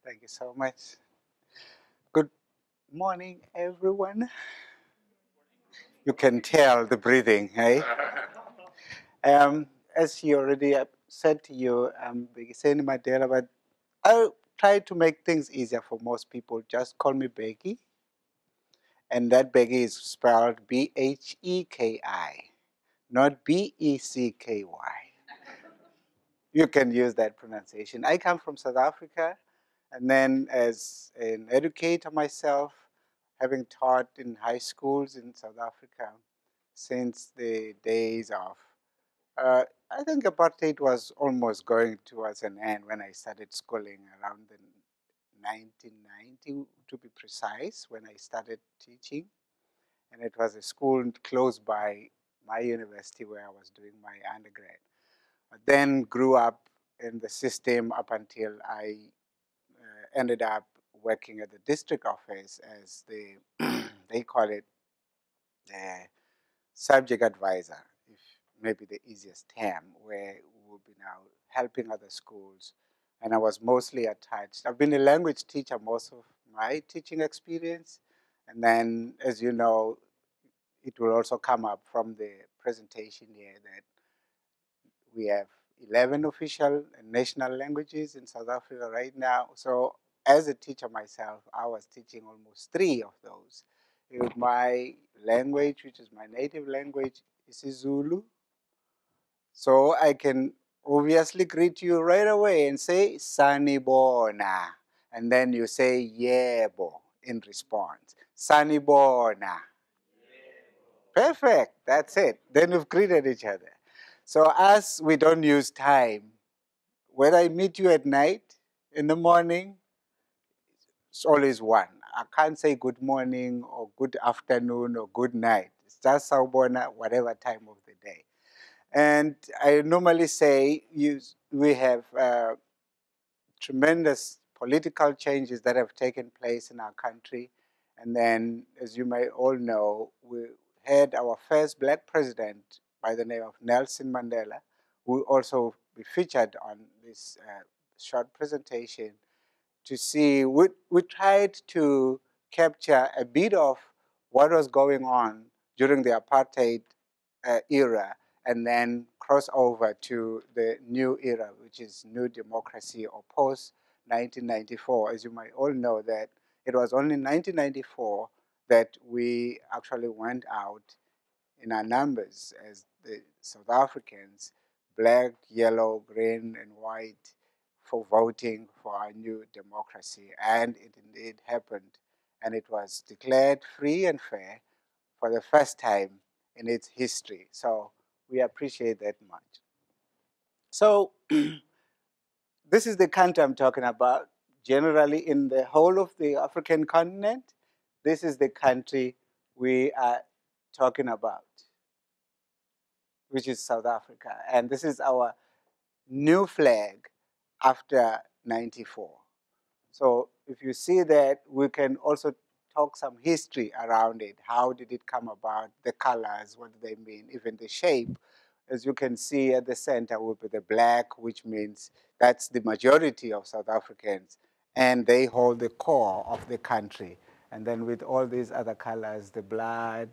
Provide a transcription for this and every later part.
Thank you so much. Good morning, everyone. You can tell the breathing, hey? As you already said to you, I'm Mbhekiseni Madela, but I'll try to make things easier for most people. Just call me Bheki, and that Bheki is spelled Bheki, not Becky. You can use that pronunciation. I come from South Africa, and then as an educator myself, having taught in high schools in South Africa since the days of, I think apartheid was almost going towards an end when I started schooling around the 1990, to be precise, when I started teaching. And it was a school close by my university where I was doing my undergrad. I then grew up in the system up until I ended up working at the district office as the, they call it the subject advisor, if maybe the easiest term, where we'll be now helping other schools. And I was mostly attached. I've been a language teacher most of my teaching experience. And then, as you know, it will also come up from the presentation here that we have 11 official and national languages in South Africa right now. So as a teacher myself, I was teaching almost 3 of those. My language, which is my native language, is Zulu. So I can obviously greet you right away and say, Sanibona. And then you say, Yebo in response. Sanibona. Perfect. That's it. Then we've greeted each other. So as we don't use time, whether I meet you at night, in the morning, it's always one. I can't say good morning or good afternoon or good night. It's just sawubona, whatever time of the day. And I normally say we have tremendous political changes that have taken place in our country. And then, as you may all know, we had our first black president by the name of Nelson Mandela, who will also be featured on this short presentation to see. We tried to capture a bit of what was going on during the apartheid era and then cross over to the new era, which is new democracy or post 1994. As you might all know, that it was only in 1994 that we actually went out in our numbers as the South Africans, black, yellow, green, and white, for voting for our new democracy. And it indeed happened. And it was declared free and fair for the first time in its history. So we appreciate that much. So this is the country I'm talking about. Generally, in the whole of the African continent, this is the country we are talking about, which is South Africa. And this is our new flag after 94. So if you see that, we can also talk some history around it. How did it come about? The colors, what do they mean? Even the shape. As you can see at the center will be the black, which means that's the majority of South Africans. And they hold the core of the country. And then with all these other colors, the blood,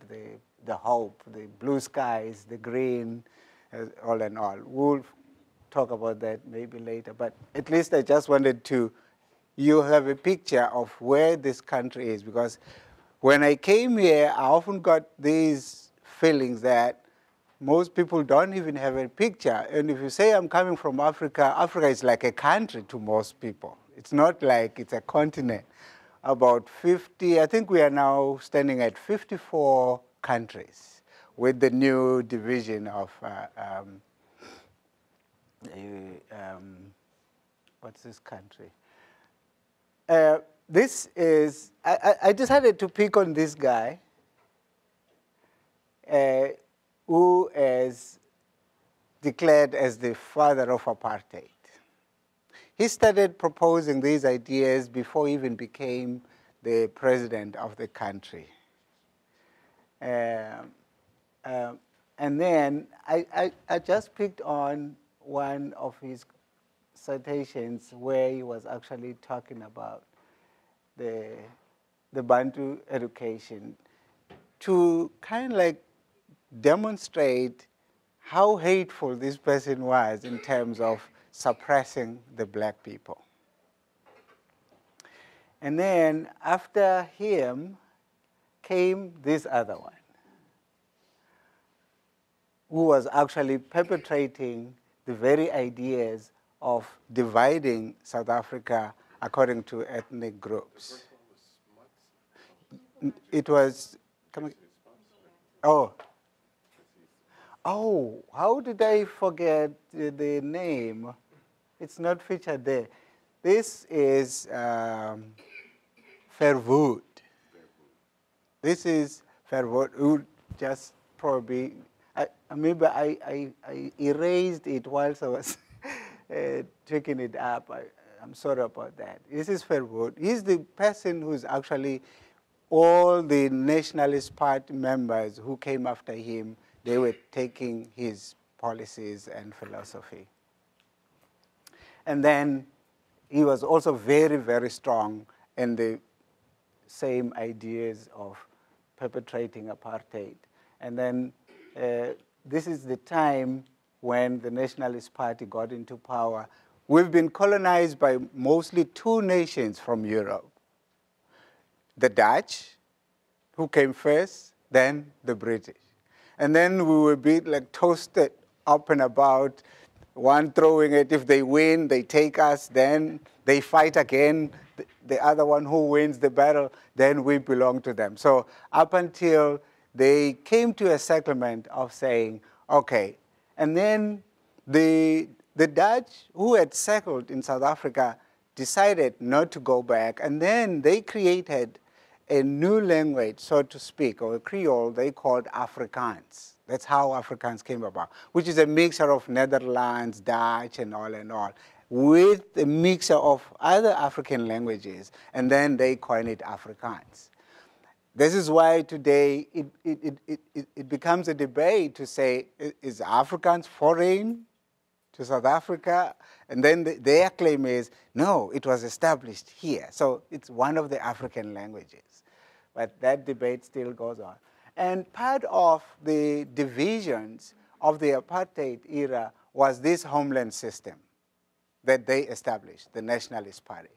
the hope, the blue skies, the green, all in all. We'll talk about that maybe later. But at least I just wanted to, you have a picture of where this country is. Because when I came here, I often got these feelings that most people don't even have a picture. And if you say I'm coming from Africa, Africa is like a country to most people. It's not like it's a continent. About 50, I think we are now standing at 54 countries with the new division of, what's this country? This is, I decided to pick on this guy who is declared as the father of apartheid. He started proposing these ideas before he even became the president of the country. And then I just picked on one of his citations where he was actually talking about the Bantu education to kind of like demonstrate how hateful this person was in terms of suppressing the black people. And then after him came this other one, who was actually perpetrating the very ideas of dividing South Africa according to ethnic groups. It was, oh, how did I forget the name? It's not featured there. This is Verwoerd. This is Verwoerd, who just probably, maybe I erased it whilst I was taking it up. I'm sorry about that. This is Verwoerd. He's the person who's actually all the Nationalist Party members who came after him, they were taking his policies and philosophy. And then he was also very, very strong in the same ideas of perpetrating apartheid. And then this is the time when the Nationalist Party got into power. We've been colonized by mostly two nations from Europe. The Dutch, who came first, then the British. And then we will be like toasted up and about, one throwing it. If they win, they take us, then they fight again. The other one who wins the battle, then we belong to them. So up until they came to a settlement of saying, okay, and then the Dutch who had settled in South Africa decided not to go back, and then they created a new language, so to speak, or a Creole they called Afrikaans. That's how Afrikaans came about, which is a mixture of Netherlands, Dutch, and all, with a mixture of other African languages, and then they coined it Afrikaans. This is why today it becomes a debate to say, is Afrikaans foreign to South Africa? And then their claim is, no, it was established here. So it's one of the African languages. But that debate still goes on. And part of the divisions of the apartheid era was this homeland system that they established, the Nationalist Party.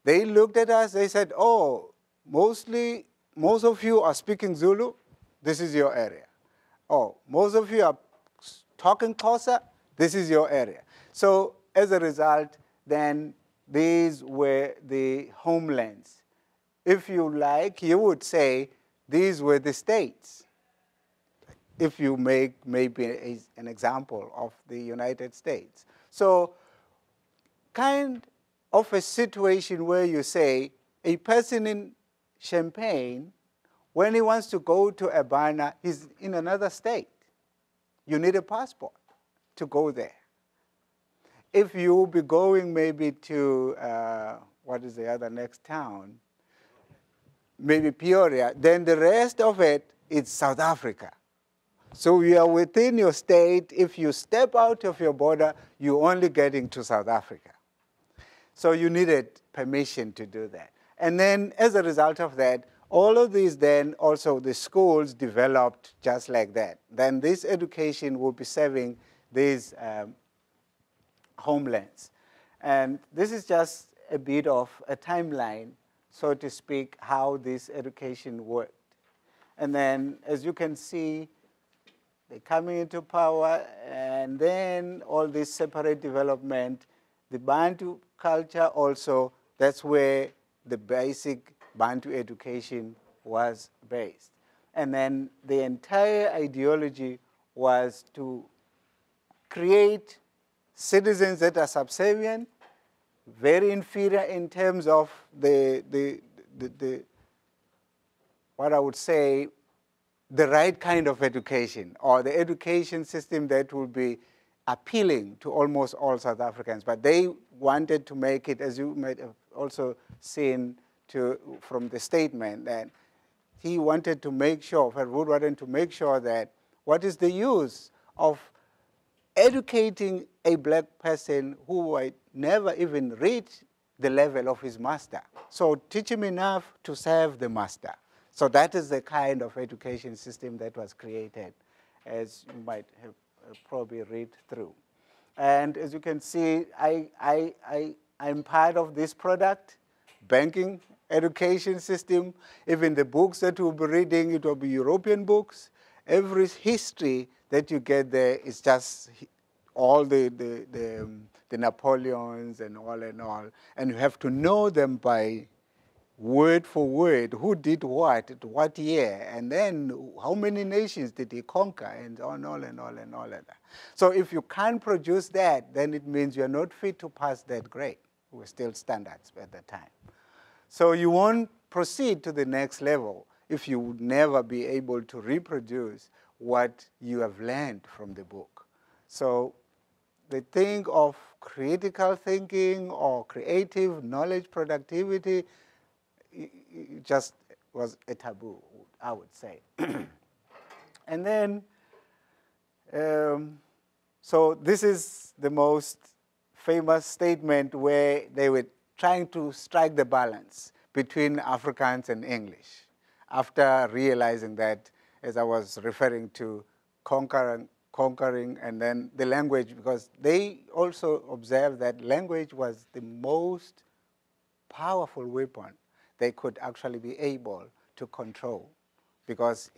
They looked at us, they said, oh, most of you are speaking Zulu, this is your area. Oh, most of you are talking Xhosa, this is your area. So as a result, then these were the homelands. If you like, you would say these were the states. If you make maybe an example of the United States. So kind of a situation where you say a person in Champagne, when he wants to go to Abana, he's in another state. You need a passport to go there. If you be going maybe to, what is the other next town? Maybe Peoria, then the rest of it is South Africa. So you are within your state. If you step out of your border, you're only getting to South Africa. So you needed permission to do that. And then as a result of that, all of these then also the schools developed just like that. Then this education will be serving these homelands. And this is just a bit of a timeline, so to speak, how this education worked. And then, as you can see, they're coming into power, and then all this separate development, the Bantu culture also, that's where the basic Bantu education was based. And then the entire ideology was to create citizens that are subservient, very inferior in terms of what I would say, the right kind of education, or the education system that will be appealing to almost all South Africans. But they wanted to make it, as you might have also seen from the statement, that he wanted to make sure, Verwoerd wanted to make sure that what is the use of educating a black person who might never even reach the level of his master. So teach him enough to serve the master. So that is the kind of education system that was created, as you might have probably read through. And as you can see, I'm part of this product, banking, education system. Even the books that we'll be reading, it will be European books. Every history that you get there is just all the Napoleons and all. And you have to know them by word for word, who did what, at what year, and then how many nations did he conquer, and on all and all and all of that. So if you can't produce that, then it means you're not fit to pass that grade. We're still standards at the time. So you won't proceed to the next level if you would never be able to reproduce what you have learned from the book. So the thing of critical thinking or creative knowledge productivity, it just was a taboo, I would say. And then, so this is the most famous statement where they were trying to strike the balance between Afrikaans and English after realizing that, as I was referring to, conquering and then the language, because they also observed that language was the most powerful weapon they could actually be able to control, because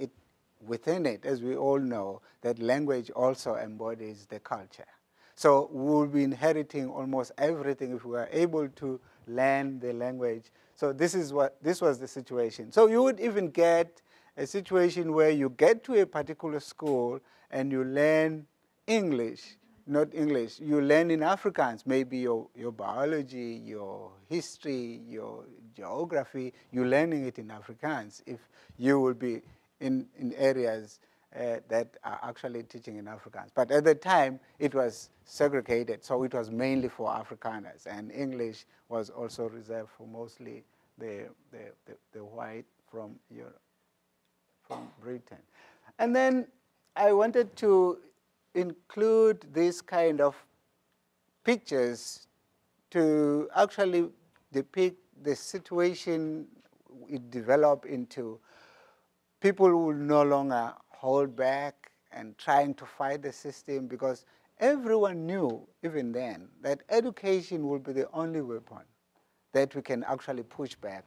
within it, as we all know, that language also embodies the culture. So we'll be inheriting almost everything if we are able to learn the language. So this was the situation. So you would even get a situation where you get to a particular school and you learn English, not English, you learn in Afrikaans, maybe your biology, your history, your geography, you're learning it in Afrikaans if you will be in areas that are actually teaching in Afrikaans. But at the time, it was segregated, so it was mainly for Afrikaners, and English was also reserved for mostly the white from Europe, from Britain. And then I wanted to include this kind of pictures to actually depict the situation it developed into. People will no longer hold back and trying to fight the system, because everyone knew, even then, that education will be the only weapon that we can actually push back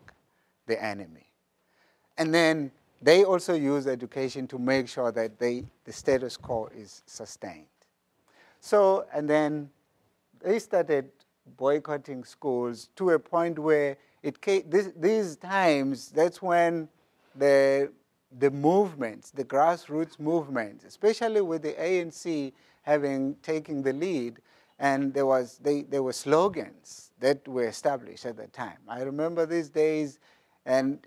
the enemy. And then they also use education to make sure that the status quo is sustained. So, and then they started boycotting schools to a point where it came, these times, that's when the movements, the grassroots movements, especially with the ANC having taken the lead, and there were slogans that were established at the time. I remember these days, and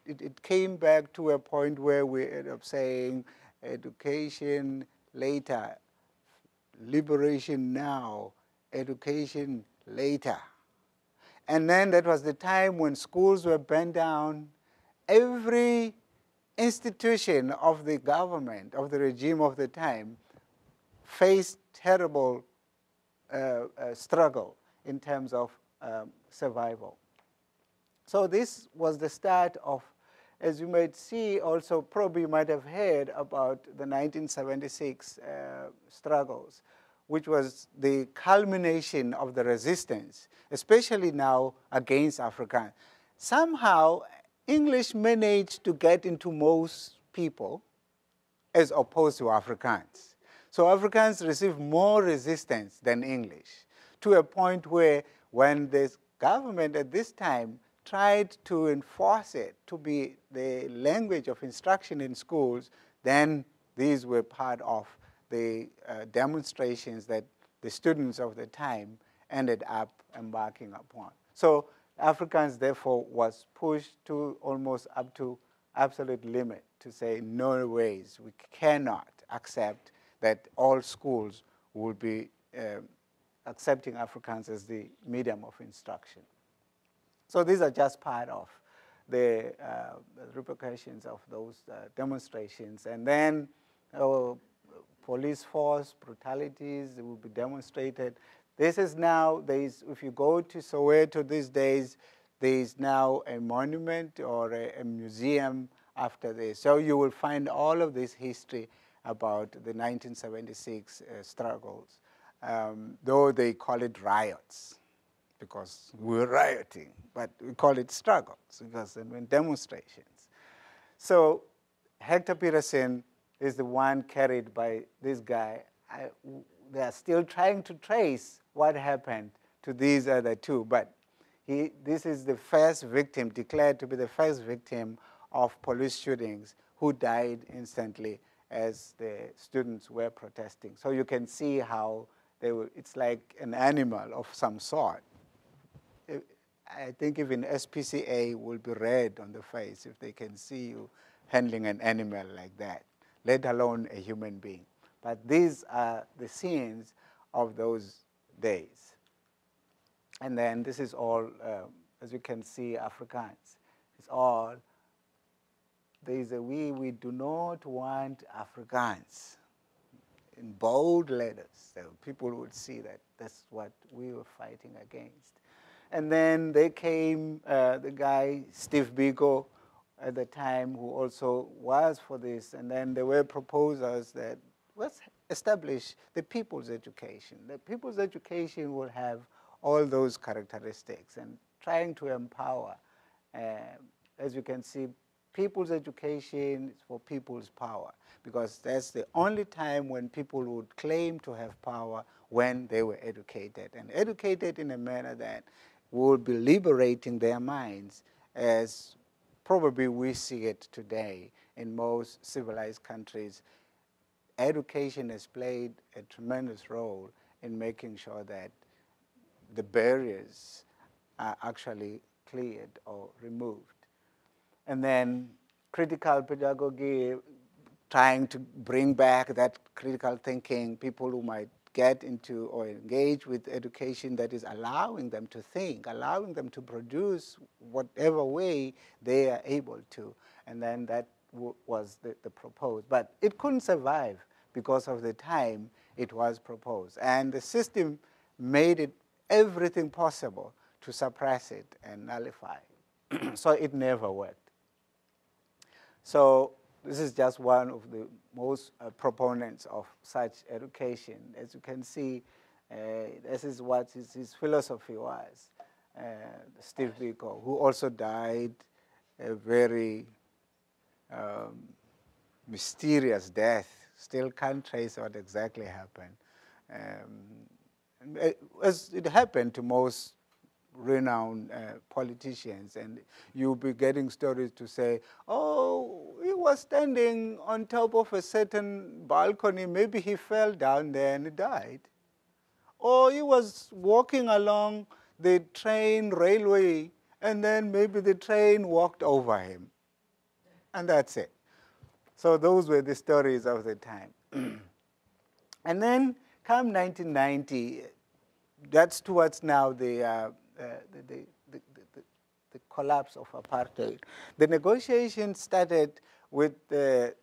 it came back to a point where we ended up saying, education later, liberation now, education later. And then that was the time when schools were burned down. Every institution of the government, of the regime of the time, faced terrible struggle in terms of survival. So this was the start of, as you might see also, probably you might have heard about the 1976 struggles, which was the culmination of the resistance, especially now against Afrikaans. Somehow, English managed to get into most people as opposed to Afrikaans. So Afrikaans received more resistance than English, to a point where when the government at this time tried to enforce it to be the language of instruction in schools, then these were part of the demonstrations that the students of the time ended up embarking upon. So Afrikaans, therefore, was pushed to almost up to absolute limit to say, no ways, we cannot accept that all schools would be accepting Afrikaans as the medium of instruction. So these are just part of the repercussions of those demonstrations. And then police force brutalities will be demonstrated. This is now, if you go to Soweto these days, there is now a monument or a museum after this. So you will find all of this history about the 1976 struggles, though they call it riots because we were rioting, but we call it struggles because they were demonstrations. So Hector Peterson is the one carried by this guy. They are still trying to trace what happened to these other two, but this is the first victim, declared to be the first victim of police shootings, who died instantly as the students were protesting. So you can see how it's like an animal of some sort. I think even SPCA will be red on the face if they can see you handling an animal like that, let alone a human being. But these are the scenes of those days. And then this is all, as you can see, Afrikaans. It's all, there is a we do not want Afrikaans in bold letters. So people would see that that's what we were fighting against. And then they came, the guy, Steve Biko, at the time, who also was for this. And then there were proposals that, let's establish the people's education. The people's education will have all those characteristics, and trying to empower. As you can see, people's education is for people's power, because that's the only time when people would claim to have power, when they were educated, and educated in a manner that would be liberating their minds, as probably we see it today in most civilized countries. Education has played a tremendous role in making sure that the barriers are actually cleared or removed. And then critical pedagogy, trying to bring back that critical thinking, people who might get into or engage with education that is allowing them to think, allowing them to produce whatever way they are able to. And then that was the proposed. But it couldn't survive because of the time it was proposed. And the system made it everything possible to suppress it and nullify it. So it never worked. So this is just one of the most proponents of such education. As you can see, this is what his philosophy was. Steve Biko, who also died a very mysterious death. Still can't trace what exactly happened. As it happened to most renowned politicians, and you'll be getting stories to say, oh, he was standing on top of a certain balcony, maybe he fell down there and he died. Or he was walking along the train railway, and then maybe the train walked over him. And that's it. So those were the stories of the time. And then come 1990, that's towards now the collapse of apartheid. The negotiations started with did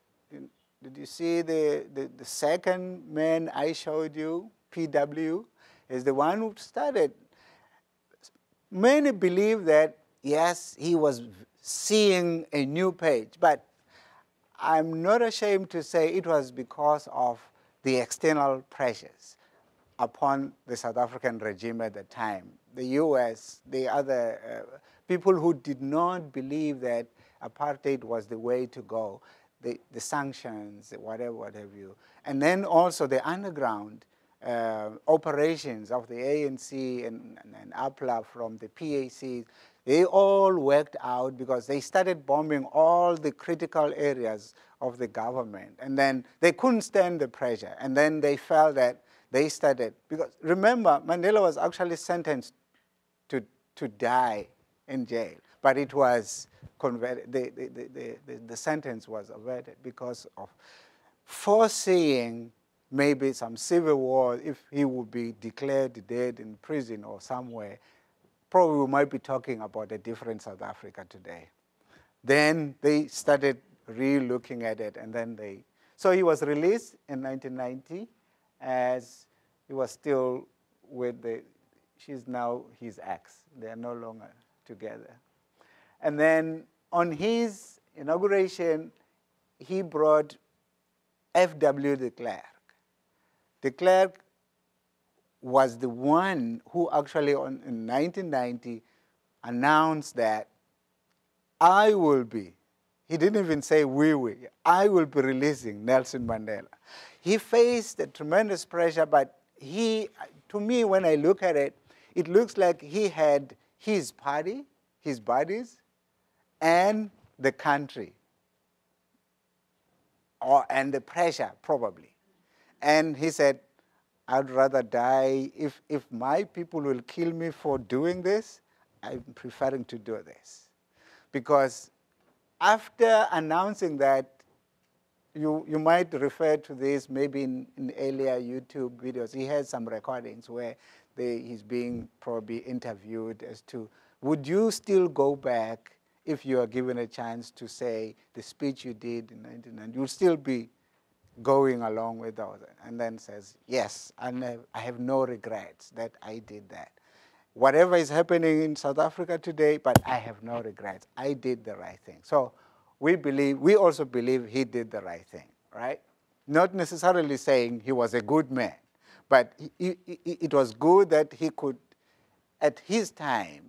you see the second man I showed you, PW, is the one who started. Many believe that, yes, he was seeing a new page, but I'm not ashamed to say it was because of the external pressures upon the South African regime at the time. The US, the other people who did not believe that apartheid was the way to go, the sanctions, whatever, what have you. And then also the underground operations of the ANC and APLA from the PACs, they all worked out because they started bombing all the critical areas of the government. And then they couldn't stand the pressure. And then they felt that they started, because remember, Mandela was actually sentenced to die in jail, but it was converted, the sentence was averted because of foreseeing maybe some civil war. If he would be declared dead in prison or somewhere, probably we might be talking about a different South Africa today. Then they started re-looking at it, and then So he was released in 1990 as he was still with she's now his ex. They are no longer together. And then on his inauguration, he brought F.W. de Klerk. De Klerk was the one who actually in 1990 announced that I will be, he didn't even say we will, I will be releasing Nelson Mandela. He faced a tremendous pressure, but to me, when I look at it, it looks like he had his party, his buddies, and the country, and the pressure, probably. And he said, I'd rather die. If my people will kill me for doing this, I'm preferring to do this. Because after announcing that, you might refer to this maybe in earlier YouTube videos. He has some recordings where he's being probably interviewed as to, would you still go back if you are given a chance to say the speech you did in 1990? You'll still be going along with those. And then says, yes, I have no regrets that I did that. Whatever is happening in South Africa today, but I have no regrets. I did the right thing. So we also believe he did the right thing, right? Not necessarily saying he was a good man, but it was good that he could, at his time,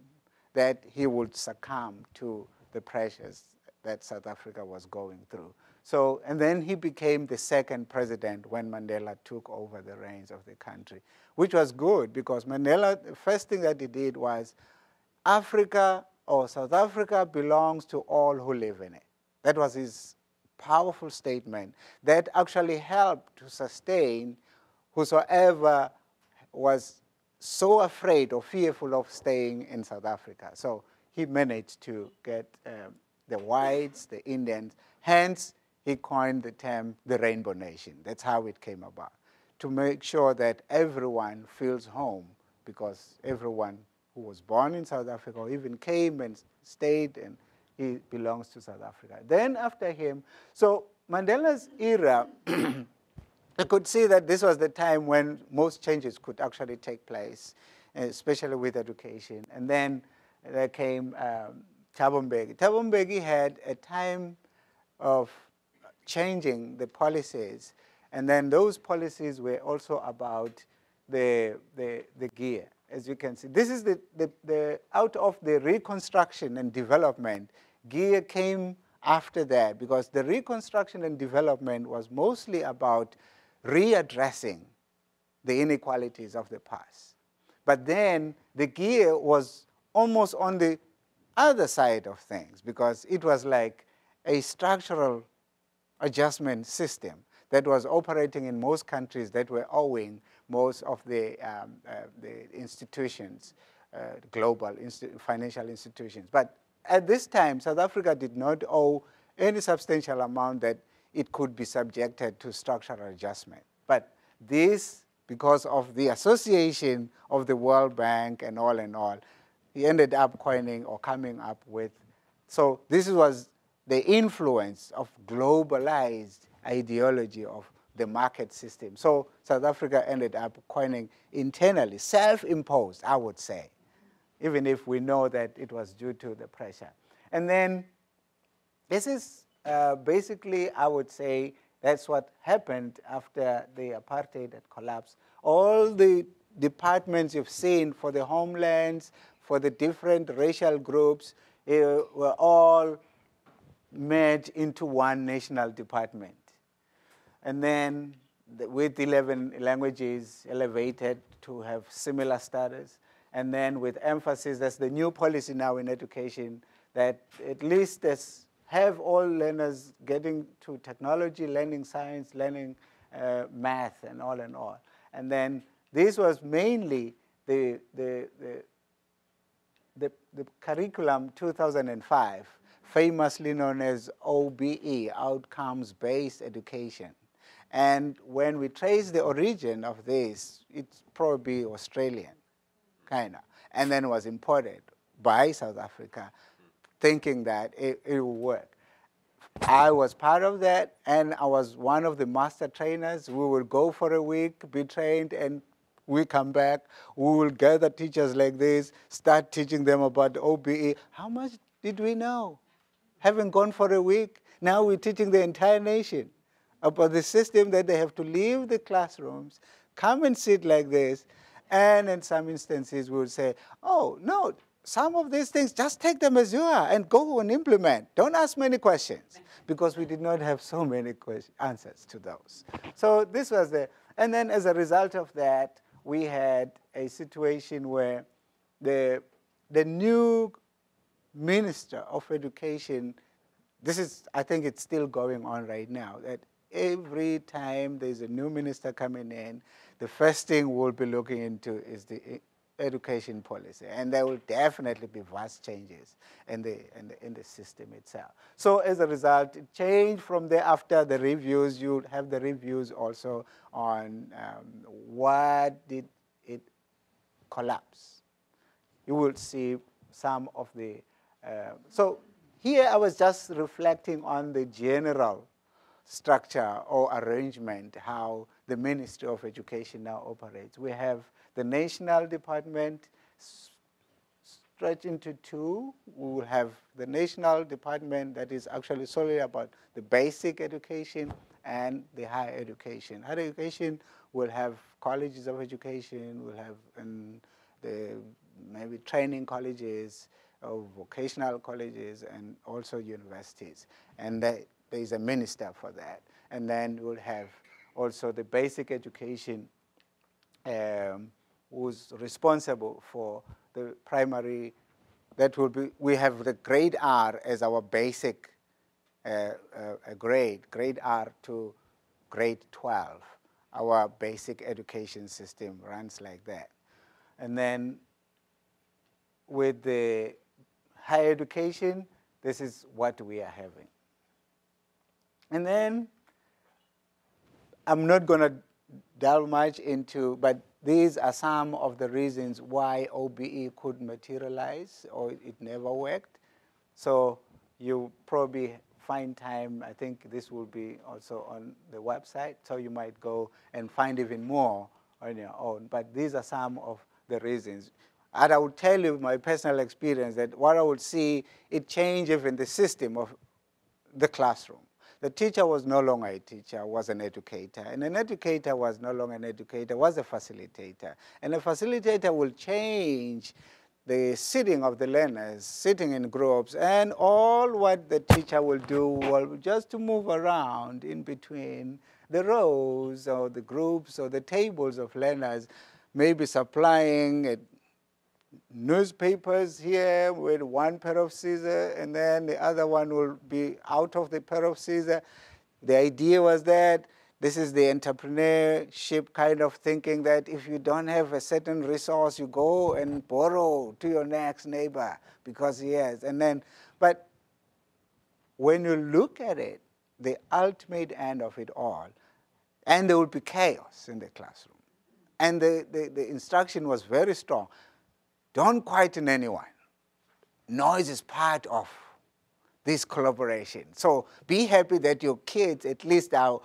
that he would succumb to the pressures that South Africa was going through. So, and then he became the second president when Mandela took over the reins of the country, which was good because Mandela, the first thing that he did was Africa or South Africa belongs to all who live in it. That was his powerful statement that actually helped to sustain whosoever was so afraid or fearful of staying in South Africa. So he managed to get the whites, the Indians, hence he coined the term the Rainbow Nation. That's how it came about, to make sure that everyone feels home, because everyone who was born in South Africa or even came and stayed, and he belongs to South Africa. Then after him, so Mandela's era, I could see that this was the time when most changes could actually take place, especially with education. And then there came Thabo Mbeki. Thabo Mbeki had a time of changing the policies, and then those policies were also about the gear. As you can see, this is out of the reconstruction and development, gear came after that, because the reconstruction and development was mostly about readdressing the inequalities of the past. But then the gear was almost on the other side of things, because it was like a structural adjustment system that was operating in most countries that were owing most of the institutions, global financial institutions. But at this time, South Africa did not owe any substantial amount that it could be subjected to structural adjustment. But this, because of the association of the World Bank and all, he ended up coining or coming up with. So this was the influence of globalized ideology of the market system. So South Africa ended up coining internally, self-imposed, I would say, even if we know that it was due to the pressure. And then this is basically, I would say, that's what happened after the apartheid had collapsed. All the departments you've seen for the Homelands, for the different racial groups, were all merged into one national department. And then with 11 languages elevated to have similar status. And then with emphasis, that's the new policy now in education, that at least have all learners getting to technology, learning science, learning math, and all. And then this was mainly the curriculum 2005, famously known as OBE, Outcomes-Based Education. And when we trace the origin of this, it's probably Australian, kind of, and then was imported by South Africa, thinking that it will work. I was part of that, and I was one of the master trainers. We would go for a week, be trained, and we come back. We will gather teachers like this, start teaching them about OBE. How much did we know? Having gone for a week, now we're teaching the entire nation about the system that they have to leave the classrooms, come and sit like this, and in some instances we would say, oh, no, some of these things, just take them as you are and go and implement. Don't ask many questions, because we did not have so many answers to those. So this was and then as a result of that, we had a situation where the new Minister of Education, this is, I think it's still going on right now, that every time there's a new minister coming in, the first thing we'll be looking into is the education policy. And there will definitely be vast changes in the system itself. So as a result, it changed from there. After the reviews, you'll have the reviews also on what did it collapse. You will see some of the, so here I was just reflecting on the general structure or arrangement, how the Ministry of Education now operates. We have the national department stretched into two. We will have the national department that is actually solely about the basic education and the higher education. Higher education will have colleges of education, will have the maybe training colleges, or vocational colleges, and also universities. And there is a minister for that. And then we'll have also the basic education, who's responsible for the primary. That will be, we have the grade R as our basic grade R to grade 12. Our basic education system runs like that. And then with the higher education, this is what we are having. And then I'm not going to delve much into, but these are some of the reasons why OBE could materialize or it never worked. So you probably find time, I think this will be also on the website, so you might go and find even more on your own. But these are some of the reasons. And I would tell you my personal experience that what I would see, it changed even the system of the classroom. The teacher was no longer a teacher, was an educator. And an educator was no longer an educator, was a facilitator. And a facilitator will change the sitting of the learners, sitting in groups, and all what the teacher will do will just to move around in between the rows or the groups or the tables of learners, maybe supplying newspapers here with one pair of scissors, and then the other one will be out of the pair of scissors. The idea was that this is the entrepreneurship kind of thinking, that if you don't have a certain resource, you go and borrow to your next neighbor because he has. And then, but when you look at it, the ultimate end of it all, and there will be chaos in the classroom. And the instruction was very strong. Don't quieten anyone. Noise is part of this collaboration. So be happy that your kids at least are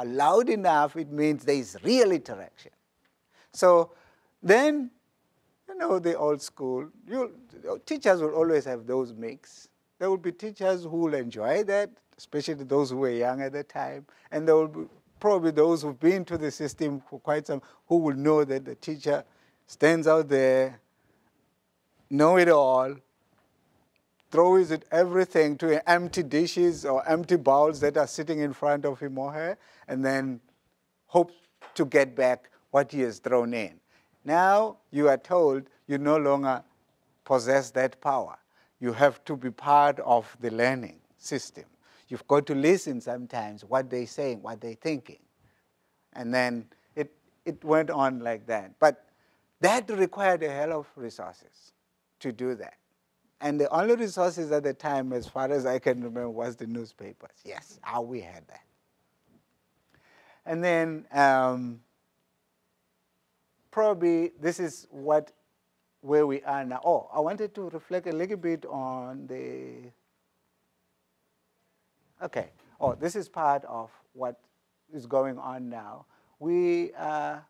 loud enough. It means there is real interaction. So then, you know, the old school, teachers will always have those mix. There will be teachers who will enjoy that, especially those who were young at the time. And there will be probably those who've been to the system for quite some, who will know that the teacher stands out there, know it all, throws it everything to empty dishes or empty bowls that are sitting in front of him or her, and then hope to get back what he has thrown in. Now you are told you no longer possess that power. You have to be part of the learning system. You've got to listen sometimes what they're saying, what they're thinking. And then it went on like that. But that required a hell of resources to do that. And the only resources at the time, as far as I can remember, was the newspapers. Yes, how we had that. And then probably this is where we are now. Oh, I wanted to reflect a little bit on Okay. Oh, this is part of what is going on now. We are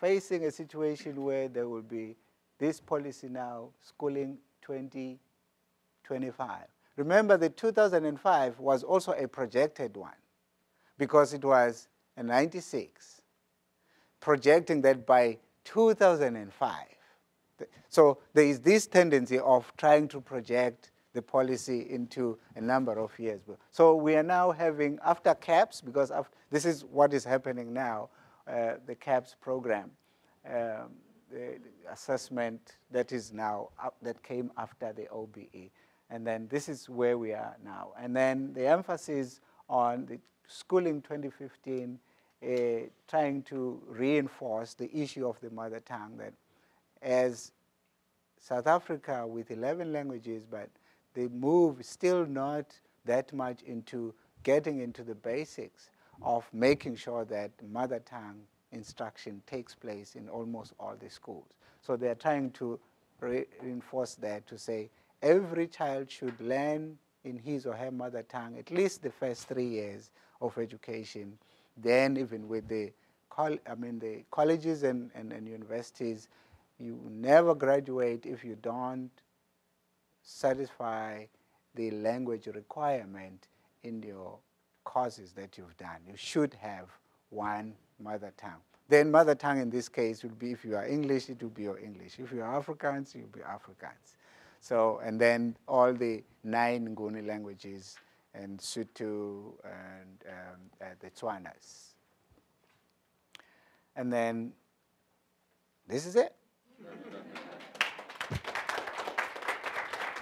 facing a situation where there will be this policy now, schooling 2025. Remember, the 2005 was also a projected one because it was a 96, projecting that by 2005. So there is this tendency of trying to project the policy into a number of years. So we are now having, after CAPS, because this is what is happening now, the CAPS program, the assessment that is now, that came after the OBE. And then this is where we are now. And then the emphasis on the schooling 2015, trying to reinforce the issue of the mother tongue, that as South Africa with 11 languages, but they move still not that much into getting into the basics of making sure that mother tongue instruction takes place in almost all the schools. So they're trying to reinforce that, to say every child should learn in his or her mother tongue at least the first 3 years of education. Then even with the colleges and universities, you never graduate if you don't satisfy the language requirement in your courses that you've done. You should have one mother tongue. Then mother tongue in this case would be, if you are English, it will be your English. If you are Afrikaans, it will be Afrikaans. So, and then all the 9 Nguni languages, and Sotho, and the Tswanas. And then, this is it.